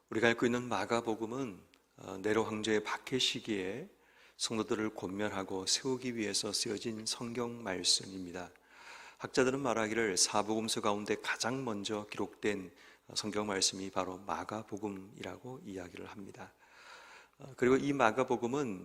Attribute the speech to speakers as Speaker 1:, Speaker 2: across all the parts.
Speaker 1: 우리가 읽고 있는 마가복음은 네로 황제의 박해 시기에 성도들을 권면하고 세우기 위해서 쓰여진 성경 말씀입니다. 학자들은 말하기를 사복음서 가운데 가장 먼저 기록된 성경 말씀이 바로 마가복음이라고 이야기를 합니다. 그리고 이 마가복음은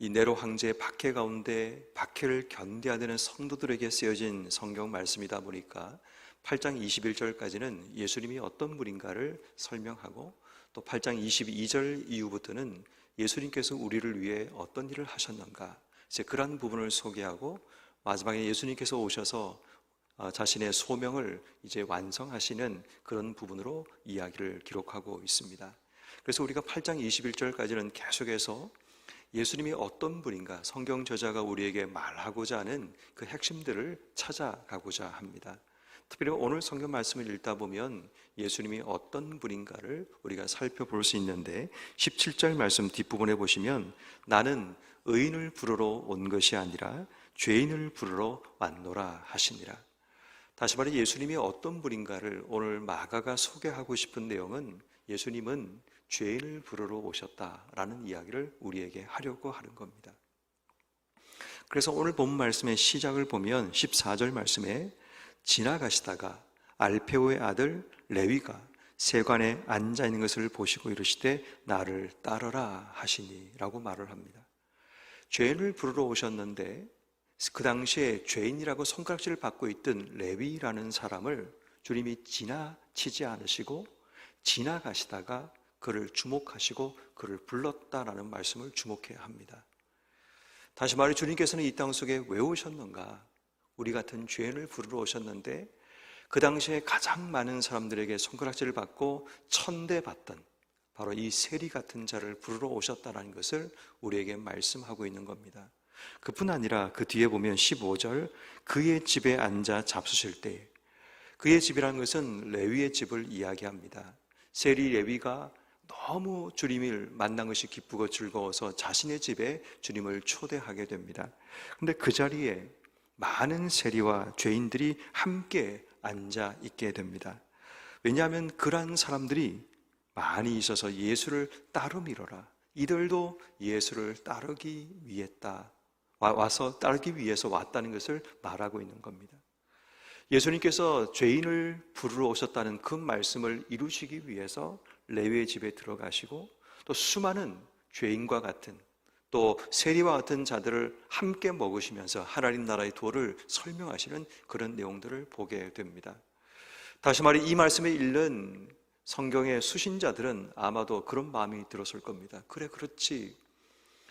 Speaker 1: 이 네로 황제의 박해 가운데 박해를 견뎌야 되는 성도들에게 쓰여진 성경 말씀이다 보니까 8장 21절까지는 예수님이 어떤 분인가를 설명하고 또 8장 22절 이후부터는 예수님께서 우리를 위해 어떤 일을 하셨는가, 이제 그러한 부분을 소개하고 마지막에 예수님께서 오셔서 자신의 소명을 이제 완성하시는 그런 부분으로 이야기를 기록하고 있습니다. 그래서 우리가 8장 21절까지는 계속해서 예수님이 어떤 분인가, 성경 저자가 우리에게 말하고자 하는 그 핵심들을 찾아가고자 합니다. 특별히 오늘 성경 말씀을 읽다 보면 예수님이 어떤 분인가를 우리가 살펴볼 수 있는데 17절 말씀 뒷부분에 보시면 나는 의인을 부르러 온 것이 아니라 죄인을 부르러 왔노라 하시니라. 다시 말해 예수님이 어떤 분인가를 오늘 마가가 소개하고 싶은 내용은 예수님은 죄인을 부르러 오셨다라는 이야기를 우리에게 하려고 하는 겁니다. 그래서 오늘 본 말씀의 시작을 보면 14절 말씀에 지나가시다가 알페오의 아들 레위가 세관에 앉아 있는 것을 보시고 이르시되 나를 따르라 하시니 라고 말을 합니다. 죄인을 부르러 오셨는데 그 당시에 죄인이라고 손가락질을 받고 있던 레위라는 사람을 주님이 지나치지 않으시고 지나가시다가 그를 주목하시고 그를 불렀다라는 말씀을 주목해야 합니다. 다시 말해 주님께서는 이 땅 속에 왜 오셨는가? 우리 같은 죄인을 부르러 오셨는데 그 당시에 가장 많은 사람들에게 손가락질을 받고 천대받던 바로 이 세리 같은 자를 부르러 오셨다는 것을 우리에게 말씀하고 있는 겁니다. 그뿐 아니라 그 뒤에 보면 15절 그의 집에 앉아 잡수실 때, 그의 집이라는 것은 레위의 집을 이야기합니다. 세리 레위가 너무 주님을 만난 것이 기쁘고 즐거워서 자신의 집에 주님을 초대하게 됩니다. 그런데 그 자리에 많은 세리와 죄인들이 함께 앉아 있게 됩니다. 왜냐하면 그러한 사람들이 많이 있어서 예수를 따르미러라, 이들도 예수를 따르기 위해서 왔다는 것을 말하고 있는 겁니다. 예수님께서 죄인을 부르러 오셨다는 그 말씀을 이루시기 위해서 레위의 집에 들어가시고 또 수많은 죄인과 같은 또 세리와 같은 자들을 함께 먹으시면서 하나님 나라의 도를 설명하시는 그런 내용들을 보게 됩니다. 다시 말해 이 말씀에 읽는 성경의 수신자들은 아마도 그런 마음이 들었을 겁니다. 그래, 그렇지.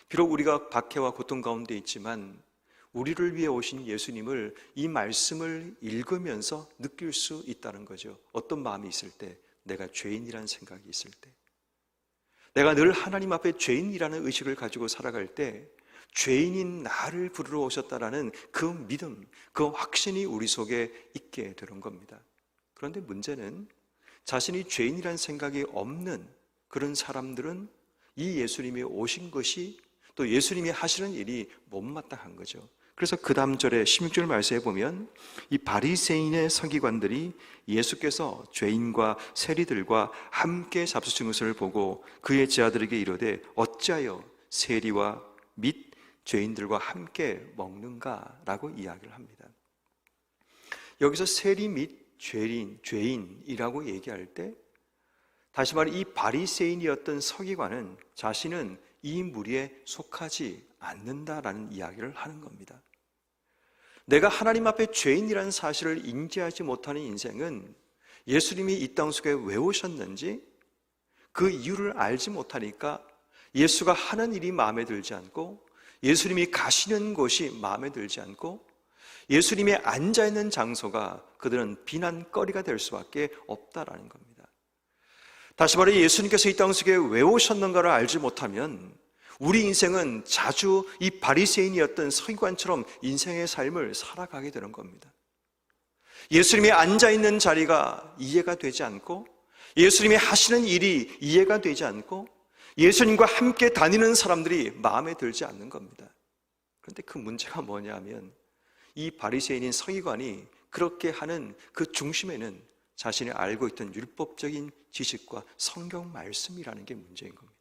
Speaker 1: 비록 우리가 박해와 고통 가운데 있지만 우리를 위해 오신 예수님을 이 말씀을 읽으면서 느낄 수 있다는 거죠. 어떤 마음이 있을 때, 내가 죄인이라는 생각이 있을 때, 내가 늘 하나님 앞에 죄인이라는 의식을 가지고 살아갈 때 죄인인 나를 부르러 오셨다라는 그 믿음, 그 확신이 우리 속에 있게 되는 겁니다. 그런데 문제는 자신이 죄인이라는 생각이 없는 그런 사람들은 이 예수님이 오신 것이 또 예수님이 하시는 일이 못마땅한 거죠. 그래서 그 다음 절에 16절 말씀에 보면 이 바리새인의 서기관들이 예수께서 죄인과 세리들과 함께 잡수신 것을 보고 그의 제자들에게 이르되 어찌하여 세리와 및 죄인들과 함께 먹는가라고 이야기를 합니다. 여기서 세리 및 죄인이라고 얘기할 때 다시 말해 이 바리새인이었던 서기관은 자신은 이 무리에 속하지 않는다라는 이야기를 하는 겁니다. 내가 하나님 앞에 죄인이라는 사실을 인지하지 못하는 인생은 예수님이 이 땅 속에 왜 오셨는지 그 이유를 알지 못하니까 예수가 하는 일이 마음에 들지 않고 예수님이 가시는 곳이 마음에 들지 않고 예수님이 앉아있는 장소가 그들은 비난거리가 될 수밖에 없다라는 겁니다. 다시 말해 예수님께서 이 땅 속에 왜 오셨는가를 알지 못하면 우리 인생은 자주 이 바리새인이었던 서기관처럼 인생의 삶을 살아가게 되는 겁니다. 예수님이 앉아있는 자리가 이해가 되지 않고 예수님이 하시는 일이 이해가 되지 않고 예수님과 함께 다니는 사람들이 마음에 들지 않는 겁니다. 그런데 그 문제가 뭐냐면 이 바리새인인 서기관이 그렇게 하는 그 중심에는 자신이 알고 있던 율법적인 지식과 성경 말씀이라는 게 문제인 겁니다.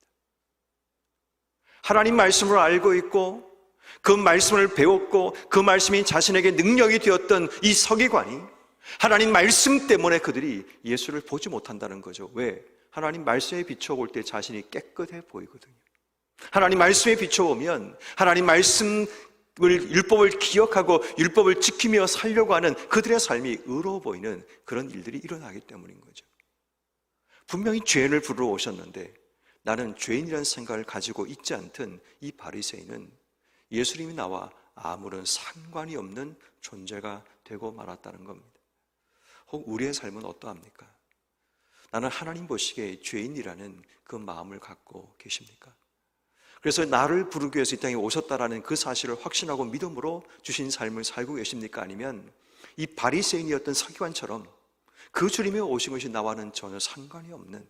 Speaker 1: 하나님 말씀을 알고 있고 그 말씀을 배웠고 그 말씀이 자신에게 능력이 되었던 이 서기관이 하나님 말씀 때문에 그들이 예수를 보지 못한다는 거죠. 왜? 하나님 말씀에 비춰볼 때 자신이 깨끗해 보이거든요. 하나님 말씀에 비춰보면 하나님 말씀을, 율법을 기억하고 율법을 지키며 살려고 하는 그들의 삶이 의로워 보이는 그런 일들이 일어나기 때문인 거죠. 분명히 죄인을 부르러 오셨는데 나는 죄인이라는 생각을 가지고 있지 않던 이 바리새인은 예수님이 나와 아무런 상관이 없는 존재가 되고 말았다는 겁니다. 혹 우리의 삶은 어떠합니까? 나는 하나님 보시기에 죄인이라는 그 마음을 갖고 계십니까? 그래서 나를 부르기 위해서 이 땅에 오셨다라는 그 사실을 확신하고 믿음으로 주신 삶을 살고 계십니까? 아니면 이 바리새인이었던 서기관처럼 그 주님의 오신 것이 나와는 전혀 상관이 없는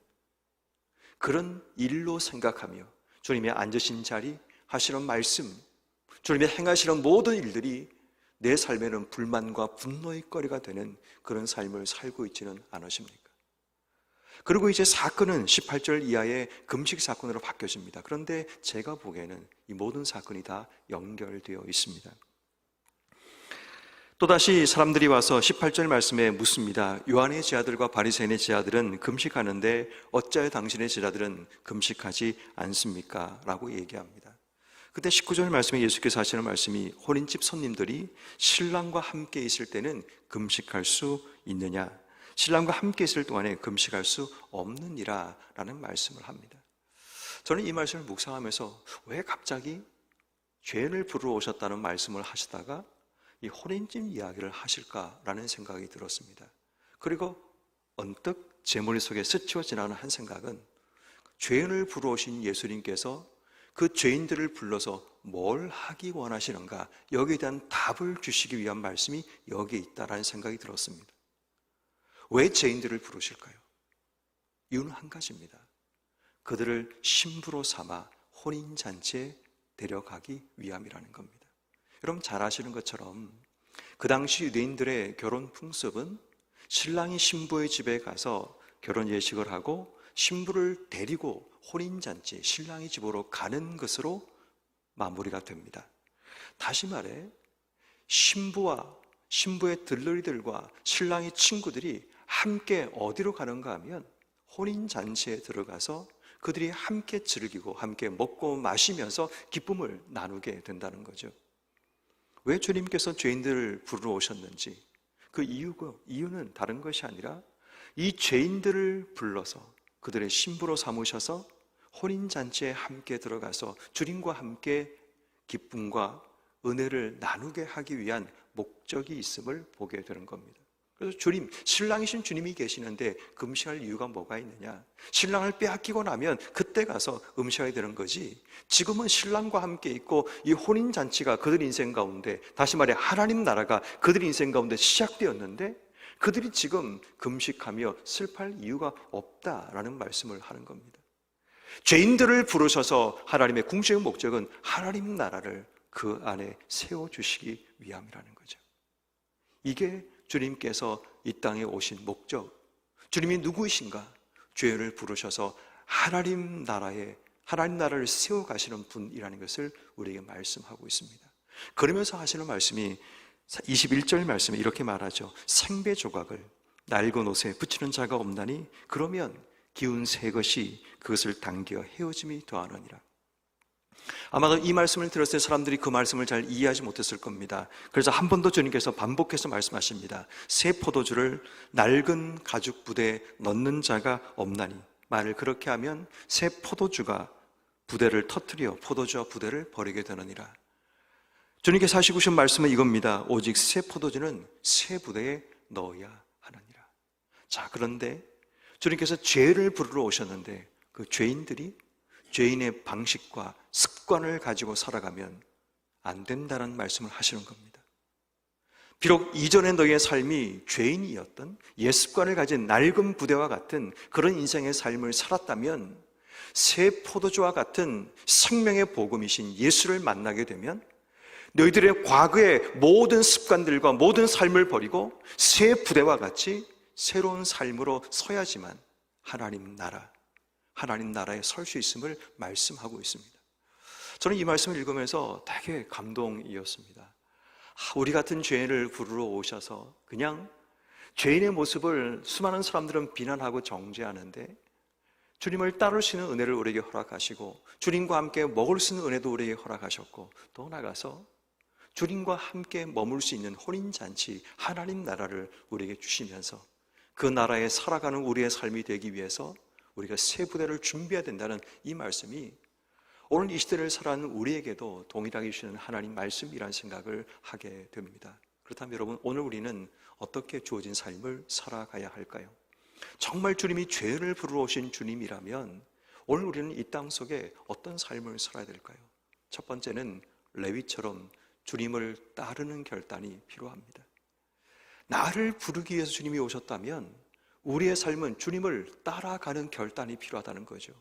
Speaker 1: 그런 일로 생각하며 주님의 앉으신 자리, 하시는 말씀, 주님의 행하시는 모든 일들이 내 삶에는 불만과 분노의 거리가 되는 그런 삶을 살고 있지는 않으십니까? 그리고 이제 사건은 18절 이하의 금식 사건으로 바뀌어집니다. 그런데 제가 보기에는 이 모든 사건이 다 연결되어 있습니다. 또다시 사람들이 와서 18절 말씀에 묻습니다. 요한의 제자들과 바리새인의 제자들은 금식하는데 어찌하여 당신의 제자들은 금식하지 않습니까? 라고 얘기합니다. 그때 19절 말씀에 예수께서 하시는 말씀이 혼인집 손님들이 신랑과 함께 있을 때는 금식할 수 있느냐? 신랑과 함께 있을 동안에 금식할 수 없느니라 라는 말씀을 합니다. 저는 이 말씀을 묵상하면서 왜 갑자기 죄인을 부르러 오셨다는 말씀을 하시다가 이 혼인집 이야기를 하실까라는 생각이 들었습니다. 그리고 언뜻 제 머릿속에 스치고 지나는 한 생각은 죄인을 부르러 오신 예수님께서 그 죄인들을 불러서 뭘 하기 원하시는가, 여기에 대한 답을 주시기 위한 말씀이 여기에 있다라는 생각이 들었습니다. 왜 죄인들을 부르실까요? 이유는 한 가지입니다. 그들을 신부로 삼아 혼인잔치에 데려가기 위함이라는 겁니다. 여러분 잘 아시는 것처럼 그 당시 유대인들의 결혼 풍습은 신랑이 신부의 집에 가서 결혼 예식을 하고 신부를 데리고 혼인잔치, 신랑의 집으로 가는 것으로 마무리가 됩니다. 다시 말해 신부와 신부의 들러리들과 신랑의 친구들이 함께 어디로 가는가 하면 혼인잔치에 들어가서 그들이 함께 즐기고 함께 먹고 마시면서 기쁨을 나누게 된다는 거죠. 왜 주님께서 죄인들을 부르러 오셨는지 그 이유는 다른 것이 아니라 이 죄인들을 불러서 그들의 신부로 삼으셔서 혼인잔치에 함께 들어가서 주님과 함께 기쁨과 은혜를 나누게 하기 위한 목적이 있음을 보게 되는 겁니다. 그래서 주님, 신랑이신 주님이 계시는데 금식할 이유가 뭐가 있느냐? 신랑을 빼앗기고 나면 그때 가서 금식해야 되는 거지. 지금은 신랑과 함께 있고 이 혼인잔치가 그들 인생 가운데, 다시 말해 하나님 나라가 그들 인생 가운데 시작되었는데 그들이 지금 금식하며 슬퍼할 이유가 없다라는 말씀을 하는 겁니다. 죄인들을 부르셔서 하나님의 궁극적인 목적은 하나님 나라를 그 안에 세워주시기 위함이라는 거죠. 이게 주님께서 이 땅에 오신 목적, 주님이 누구이신가? 죄인을 부르셔서 하나님 나라를 세워가시는 분이라는 것을 우리에게 말씀하고 있습니다. 그러면서 하시는 말씀이 21절 말씀에 이렇게 말하죠. 생배 조각을 낡은 옷에 붙이는 자가 없나니 그러면 기운 새 것이 그것을 당겨 헤어짐이 더하느니라. 아마도 이 말씀을 들었을 때 사람들이 그 말씀을 잘 이해하지 못했을 겁니다. 그래서 한 번 더 주님께서 반복해서 말씀하십니다. 새 포도주를 낡은 가죽 부대에 넣는 자가 없나니, 말을 그렇게 하면 새 포도주가 부대를 터뜨려 포도주와 부대를 버리게 되느니라. 주님께서 하시고 싶은 말씀은 이겁니다. 오직 새 포도주는 새 부대에 넣어야 하느니라. 자, 그런데 주님께서 죄를 부르러 오셨는데 그 죄인들이 죄인의 방식과 습관을 가지고 살아가면 안 된다는 말씀을 하시는 겁니다. 비록 이전에 너희의 삶이 죄인이었던 옛 습관을 가진 낡은 부대와 같은 그런 인생의 삶을 살았다면 새 포도주와 같은 생명의 복음이신 예수를 만나게 되면 너희들의 과거의 모든 습관들과 모든 삶을 버리고 새 부대와 같이 새로운 삶으로 서야지만 하나님 나라에 설 수 있음을 말씀하고 있습니다. 저는 이 말씀을 읽으면서 되게 감동이었습니다. 우리 같은 죄인을 부르러 오셔서 그냥 죄인의 모습을 수많은 사람들은 비난하고 정죄하는데 주님을 따를 수 있는 은혜를 우리에게 허락하시고 주님과 함께 먹을 수 있는 은혜도 우리에게 허락하셨고 또 나아가서 주님과 함께 머물 수 있는 혼인잔치 하나님 나라를 우리에게 주시면서 그 나라에 살아가는 우리의 삶이 되기 위해서 우리가 새 부대를 준비해야 된다는 이 말씀이 오늘 이 시대를 살아가는 우리에게도 동일하게 주시는 하나님 말씀이라는 생각을 하게 됩니다. 그렇다면 여러분, 오늘 우리는 어떻게 주어진 삶을 살아가야 할까요? 정말 주님이 죄를 부르러 오신 주님이라면 오늘 우리는 이 땅 속에 어떤 삶을 살아야 될까요? 첫 번째는 레위처럼 주님을 따르는 결단이 필요합니다. 나를 부르기 위해서 주님이 오셨다면 우리의 삶은 주님을 따라가는 결단이 필요하다는 거죠.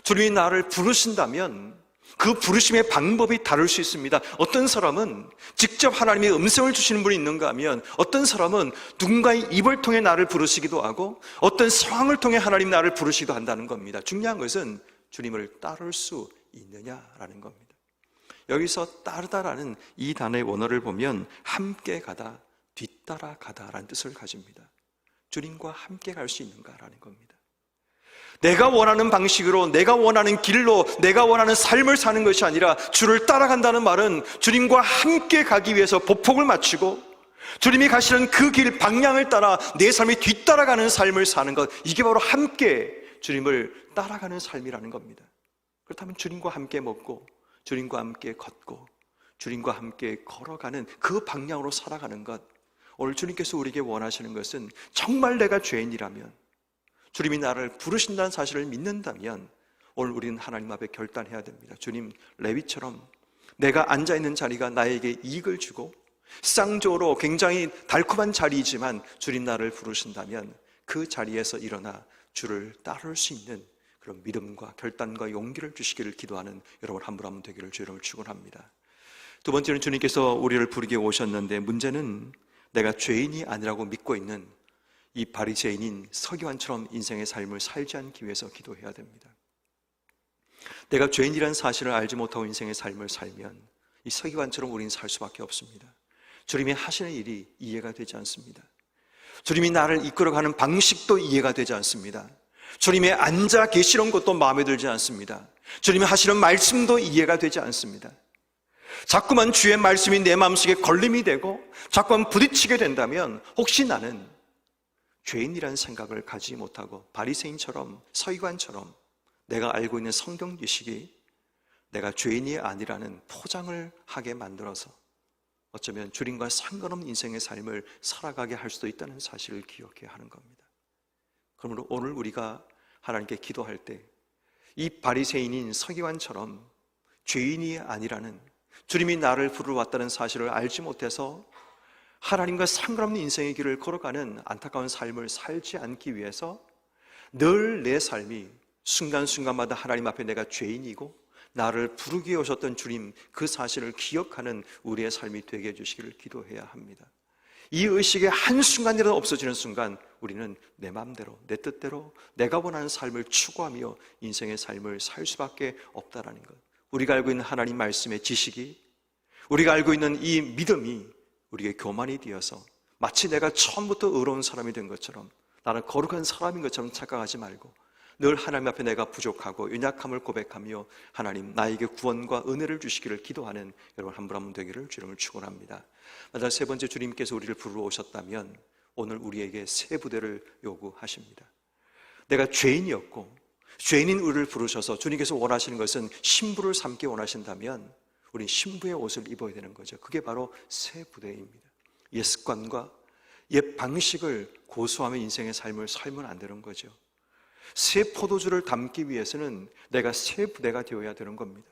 Speaker 1: 주님이 나를 부르신다면 그 부르심의 방법이 다를 수 있습니다. 어떤 사람은 직접 하나님의 음성을 주시는 분이 있는가 하면 어떤 사람은 누군가의 입을 통해 나를 부르시기도 하고 어떤 상황을 통해 하나님 나를 부르시기도 한다는 겁니다. 중요한 것은 주님을 따를 수 있느냐라는 겁니다. 여기서 따르다라는 이 단어의 원어를 보면 함께 가다, 뒤따라 가다라는 뜻을 가집니다. 주님과 함께 갈 수 있는가라는 겁니다. 내가 원하는 방식으로, 내가 원하는 길로, 내가 원하는 삶을 사는 것이 아니라 주를 따라간다는 말은 주님과 함께 가기 위해서 보폭을 맞추고 주님이 가시는 그 길 방향을 따라 내 삶이 뒤따라가는 삶을 사는 것, 이게 바로 함께 주님을 따라가는 삶이라는 겁니다. 그렇다면 주님과 함께 먹고 주님과 함께 걷고 주님과 함께 걸어가는 그 방향으로 살아가는 것, 오늘 주님께서 우리에게 원하시는 것은 정말 내가 죄인이라면 주님이 나를 부르신다는 사실을 믿는다면 오늘 우리는 하나님 앞에 결단해야 됩니다. 주님, 레위처럼 내가 앉아있는 자리가 나에게 이익을 주고 쌍조로 굉장히 달콤한 자리이지만 주님 나를 부르신다면 그 자리에서 일어나 주를 따를 수 있는 그런 믿음과 결단과 용기를 주시기를 기도하는 여러분 한 분 한 분 되기를 주 이름으로 축원합니다. 두 번째는 주님께서 우리를 부르게 오셨는데 문제는 내가 죄인이 아니라고 믿고 있는 이 바리새인인 서기관처럼 인생의 삶을 살지 않기 위해서 기도해야 됩니다. 내가 죄인이라는 사실을 알지 못하고 인생의 삶을 살면 이 서기관처럼 우리는 살 수밖에 없습니다. 주님이 하시는 일이 이해가 되지 않습니다. 주님이 나를 이끌어가는 방식도 이해가 되지 않습니다. 주님이 앉아 계시는 것도 마음에 들지 않습니다. 주님이 하시는 말씀도 이해가 되지 않습니다. 자꾸만 주의 말씀이 내 마음속에 걸림이 되고 자꾸만 부딪히게 된다면 혹시 나는 죄인이라는 생각을 가지지 못하고 바리새인처럼 서기관처럼 내가 알고 있는 성경 지식이 내가 죄인이 아니라는 포장을 하게 만들어서 어쩌면 주님과 상관없는 인생의 삶을 살아가게 할 수도 있다는 사실을 기억해야 하는 겁니다. 그러므로 오늘 우리가 하나님께 기도할 때 이 바리새인인 서기관처럼 죄인이 아니라는 주님이 나를 부르러 왔다는 사실을 알지 못해서 하나님과 상관없는 인생의 길을 걸어가는 안타까운 삶을 살지 않기 위해서 늘 내 삶이 순간순간마다 하나님 앞에 내가 죄인이고 나를 부르기 위해 오셨던 주님 그 사실을 기억하는 우리의 삶이 되게 해주시기를 기도해야 합니다. 이 의식이 한순간이라도 없어지는 순간 우리는 내 마음대로 내 뜻대로 내가 원하는 삶을 추구하며 인생의 삶을 살 수밖에 없다라는 것, 우리가 알고 있는 하나님 말씀의 지식이, 우리가 알고 있는 이 믿음이 우리에게 교만이 되어서 마치 내가 처음부터 의로운 사람이 된 것처럼 나는 거룩한 사람인 것처럼 착각하지 말고 늘 하나님 앞에 내가 부족하고 연약함을 고백하며 하나님 나에게 구원과 은혜를 주시기를 기도하는 여러분 한 분 한 분 되기를 주님을 축원합니다. 마지막 세 번째, 주님께서 우리를 부르러 오셨다면 오늘 우리에게 새 부대를 요구하십니다. 내가 죄인이었고 죄인인 우리를 부르셔서 주님께서 원하시는 것은 신부를 삼기 원하신다면 우리 신부의 옷을 입어야 되는 거죠. 그게 바로 새 부대입니다. 옛 습관과 옛 방식을 고수하며 인생의 삶을 살면 안 되는 거죠. 새 포도주를 담기 위해서는 내가 새 부대가 되어야 되는 겁니다.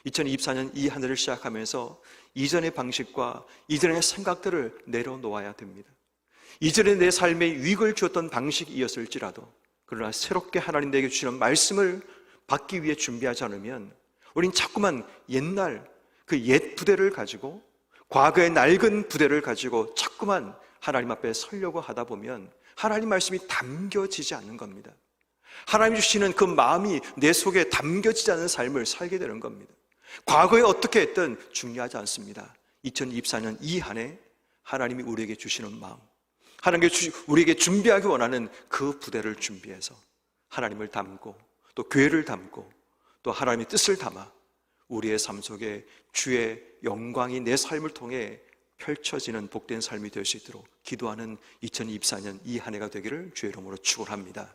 Speaker 1: 2024년 이 한 해를 시작하면서 이전의 방식과 이전의 생각들을 내려놓아야 됩니다. 이전에 내 삶에 유익을 주었던 방식이었을지라도 그러나 새롭게 하나님 내게 주시는 말씀을 받기 위해 준비하지 않으면 우린 자꾸만 옛날 그 옛 부대를 가지고 과거의 낡은 부대를 가지고 자꾸만 하나님 앞에 서려고 하다 보면 하나님 말씀이 담겨지지 않는 겁니다. 하나님이 주시는 그 마음이 내 속에 담겨지지 않는 삶을 살게 되는 겁니다. 과거에 어떻게 했든 중요하지 않습니다. 2024년 이 한 해 하나님이 우리에게 주시는 마음, 하나님께 우리에게 준비하기 원하는 그 부대를 준비해서 하나님을 담고 또 교회를 담고 또 하나님의 뜻을 담아 우리의 삶 속에 주의 영광이 내 삶을 통해 펼쳐지는 복된 삶이 될 수 있도록 기도하는 2024년 이 한 해가 되기를 주의 이름으로 축원합니다.